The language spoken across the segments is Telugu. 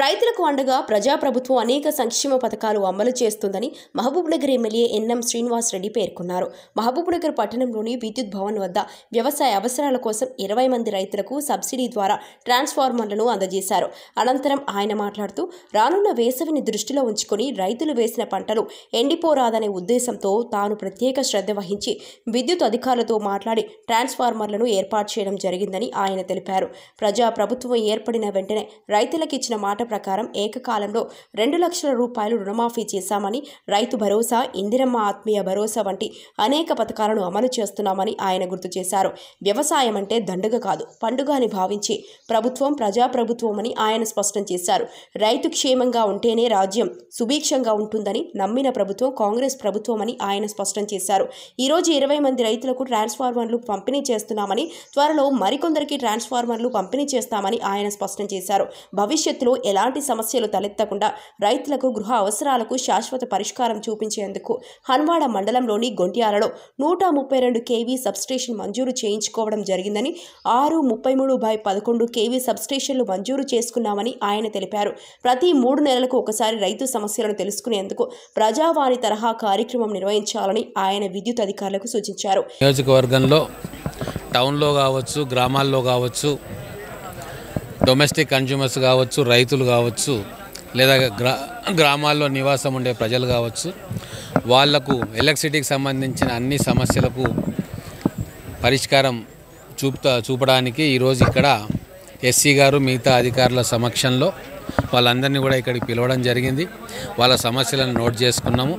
రైతులకు అండగా ప్రజాప్రభుత్వం అనేక సంక్షేమ పథకాలు అమలు చేస్తుందని మహబూబ్నగర్ ఎమ్మెల్యే ఎన్ఎం శ్రీనివాస్ రెడ్డి పేర్కొన్నారు. మహబూబ్నగర్ పట్టణంలోని విద్యుత్ భవన్ వద్ద వ్యవసాయ అవసరాల కోసం 20 మంది రైతులకు సబ్సిడీ ద్వారా ట్రాన్స్ఫార్మర్లను అందజేశారు. అనంతరం ఆయన మాట్లాడుతూ రానున్న వేసవిని దృష్టిలో ఉంచుకొని రైతులు వేసిన పంటలు ఎండిపోరాదనే ఉద్దేశంతో తాను ప్రత్యేక శ్రద్ధ వహించి విద్యుత్ అధికారులతో మాట్లాడి ట్రాన్స్ఫార్మర్లను ఏర్పాటు చేయడం జరిగిందని ఆయన తెలిపారు. ప్రజాప్రభుత్వం ఏర్పడిన వెంటనే రైతులకు ఇచ్చిన మాట ప్రకారం ఏకకాలంలో 2 లక్షల రూపాయలు రుణమాఫీ చేశామని, రైతు భరోసా, ఇందిరమ్మ ఆత్మీయ భరోసా వంటి అనేక పథకాలను అమలు చేస్తున్నామని ఆయన గుర్తు చేశారు. వ్యవసాయం అంటే దండుగ కాదు, పండుగ అని భావించి ప్రభుత్వం ప్రజాప్రభుత్వం అని ఆయన స్పష్టం చేశారు. రైతు క్షేమంగా ఉంటేనే రాజ్యం సుభిక్షంగా ఉంటుందని నమ్మిన ప్రభుత్వం కాంగ్రెస్ ప్రభుత్వం అని ఆయన స్పష్టం చేశారు. ఈరోజు 20 మంది రైతులకు ట్రాన్స్ఫార్మర్లు పంపిణీ చేస్తున్నామని, త్వరలో మరికొందరికి ట్రాన్స్ఫార్మర్లు పంపిణీ చేస్తామని ఆయన స్పష్టం చేశారు. భవిష్యత్తులో ఎలాంటి సమస్యలు తలెత్తకుండా రైతులకు గృహ అవసరాలకు శాశ్వత పరిష్కారం చూపించేందుకు హన్వాడ మండలంలోని గొంట్యాలలో 132 కేవీ సబ్స్టేషన్ మంజూరు చేయించుకోవడం జరిగిందని, 633/11 కేవీ సబ్స్టేషన్లు మంజూరు చేసుకున్నామని ఆయన తెలిపారు. ప్రతి 3 నెలలకు ఒకసారి రైతు సమస్యలను తెలుసుకునేందుకు ప్రజావాణి తరహా కార్యక్రమం నిర్వహించాలని ఆయన విద్యుత్ అధికారులకు సూచించారు. నియోజకవర్గంలో టౌన్లో కావచ్చు, గ్రామాల్లో కావచ్చు, డొమెస్టిక్ కన్జ్యూమర్స్ కావచ్చు, రైతులు కావచ్చు, లేదా గ్రామాల్లో నివాసం ఉండే ప్రజలు కావచ్చు, ఎలక్ట్రిసిటీకి సంబంధించిన అన్ని సమస్యలకు పరిష్కారం చూపడానికి ఈరోజు ఇక్కడ ఎస్సీ గారు మిగతా అధికారుల సమక్షంలో వాళ్ళందరినీ కూడా ఇక్కడికి పిలవడం జరిగింది. వాళ్ళ సమస్యలను నోట్ చేసుకున్నాము.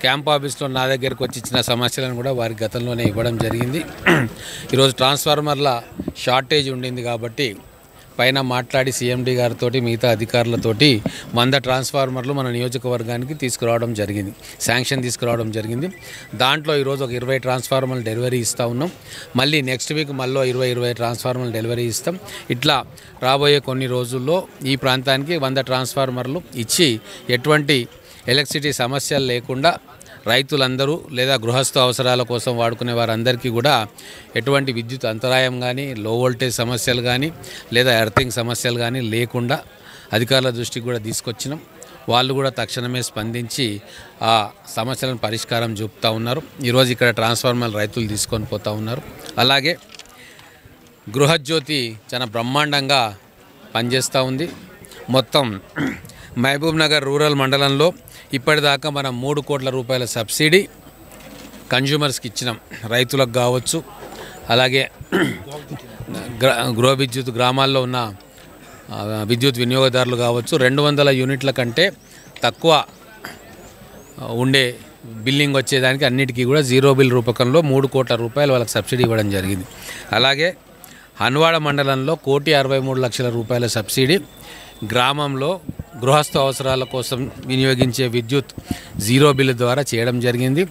క్యాంప్ ఆఫీస్లో నా దగ్గరకు వచ్చి ఇచ్చిన సమస్యలను కూడా వారి గతంలోనే ఇవ్వడం జరిగింది. ఈరోజు ట్రాన్స్ఫార్మర్ల షార్టేజ్ ఉండింది కాబట్టి పైన మాట్లాడి సీఎండీ గారితో మిగతా అధికారులతోటి 100 ట్రాన్స్ఫార్మర్లు మన నియోజకవర్గానికి తీసుకురావడం జరిగింది, శాంక్షన్ తీసుకురావడం జరిగింది. దాంట్లో ఈరోజు ఒక 20 ట్రాన్స్ఫార్మర్లు డెలివరీ ఇస్తూ ఉన్నాం. మళ్ళీ నెక్స్ట్ వీక్ మళ్ళీ 20 ట్రాన్స్ఫార్మర్లు డెలివరీ ఇస్తాం. ఇట్లా రాబోయే కొన్ని రోజుల్లో ఈ ప్రాంతానికి 100 ట్రాన్స్ఫార్మర్లు ఇచ్చి ఎటువంటి ఎలక్ట్రిసిటీ సమస్యలు లేకుండా రైతులందరూ లేదా గృహస్థ అవసరాల కోసం వాడుకునే వారందరికీ కూడా ఎటువంటి విద్యుత్ అంతరాయం కానీ, లో వోల్టేజ్ సమస్యలు కానీ, లేదా ఎర్తింగ్ సమస్యలు కానీ లేకుండా అధికారుల దృష్టికి కూడా తీసుకొచ్చినాం. వాళ్ళు కూడా తక్షణమే స్పందించి ఆ సమస్యలను పరిష్కారం చూపుతూ ఉన్నారు. ఈరోజు ఇక్కడ ట్రాన్స్ఫార్మర్ రైతులు తీసుకొని పోతూ ఉన్నారు. అలాగే గృహజ్యోతి చాలా బ్రహ్మాండంగా పనిచేస్తూ ఉంది. మొత్తం మహబూబ్నగర్ రూరల్ మండలంలో ఇప్పటిదాకా మనం 3 కోట్ల రూపాయల సబ్సిడీ కన్జ్యూమర్స్కి ఇచ్చినాం. రైతులకు కావచ్చు, అలాగే గృహ విద్యుత్ గ్రామాల్లో ఉన్న విద్యుత్ వినియోగదారులు కావచ్చు, 200 యూనిట్ల కంటే తక్కువ ఉండే బిల్లింగ్ వచ్చేదానికి అన్నిటికీ కూడా జీరో బిల్ రూపకంలో 3 కోట్ల రూపాయలు వాళ్ళకి సబ్సిడీ ఇవ్వడం జరిగింది. అలాగే హన్వాడ మండలంలో 1,63,00,000 రూపాయల సబ్సిడీ గ్రామంలో గృహస్థ అవసరాల కోసం వినియోగించే విద్యుత్ జీరో బిల్లు ద్వారా చేయడం జరిగింది.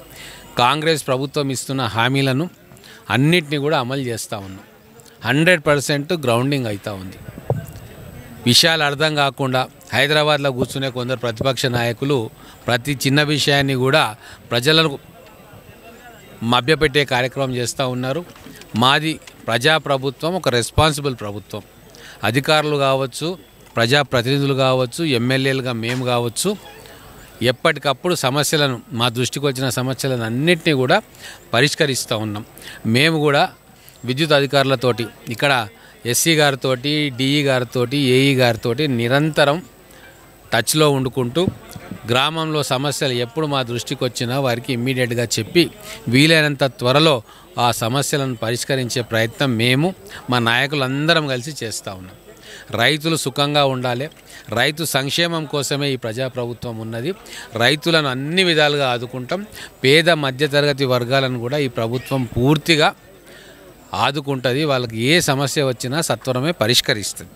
కాంగ్రెస్ ప్రభుత్వం ఇస్తున్న హామీలను అన్నిటినీ కూడా అమలు చేస్తూ ఉన్నాం. 100% గ్రౌండింగ్ అవుతూ ఉంది. విషయాలు అర్థం కాకుండా హైదరాబాద్లో కూర్చునే కొందరు ప్రతిపక్ష నాయకులు ప్రతి చిన్న విషయాన్ని కూడా ప్రజలను మభ్యపెట్టే కార్యక్రమం చేస్తూ ఉన్నారు. మాది ప్రజాప్రభుత్వం, ఒక రెస్పాన్సిబుల్ ప్రభుత్వం. అధికారులు కావచ్చు, ప్రజాప్రతినిధులు కావచ్చు, ఎమ్మెల్యేలుగా మేము కావచ్చు, ఎప్పటికప్పుడు సమస్యలను, మా దృష్టికి వచ్చిన సమస్యలను అన్నింటినీ కూడా పరిష్కరిస్తూ ఉన్నాం. మేము కూడా విద్యుత్ అధికారులతోటి ఇక్కడ ఎస్సీ గారితోటి, డిఈ గారితోటి, ఏఈ గారితోటి నిరంతరం టచ్లో వండుకుంటూ గ్రామంలో సమస్యలు ఎప్పుడు మా దృష్టికి వచ్చినా వారికి ఇమ్మీడియట్గా చెప్పి వీలైనంత త్వరలో ఆ సమస్యలను పరిష్కరించే ప్రయత్నం మేము, మా నాయకులందరం కలిసి చేస్తూ ఉన్నాం. రైతులు సుఖంగా ఉండాలి, రైతు సంక్షేమం కోసమే ఈ ప్రజాప్రభుత్వం ఉన్నది. రైతులను అన్ని విధాలుగా ఆదుకుంటాం. పేద మధ్యతరగతి వర్గాలను కూడా ఈ ప్రభుత్వం పూర్తిగా ఆదుకుంటుంది. వాళ్ళకి ఏ సమస్య వచ్చినా సత్వరమే పరిష్కరిస్తుంది.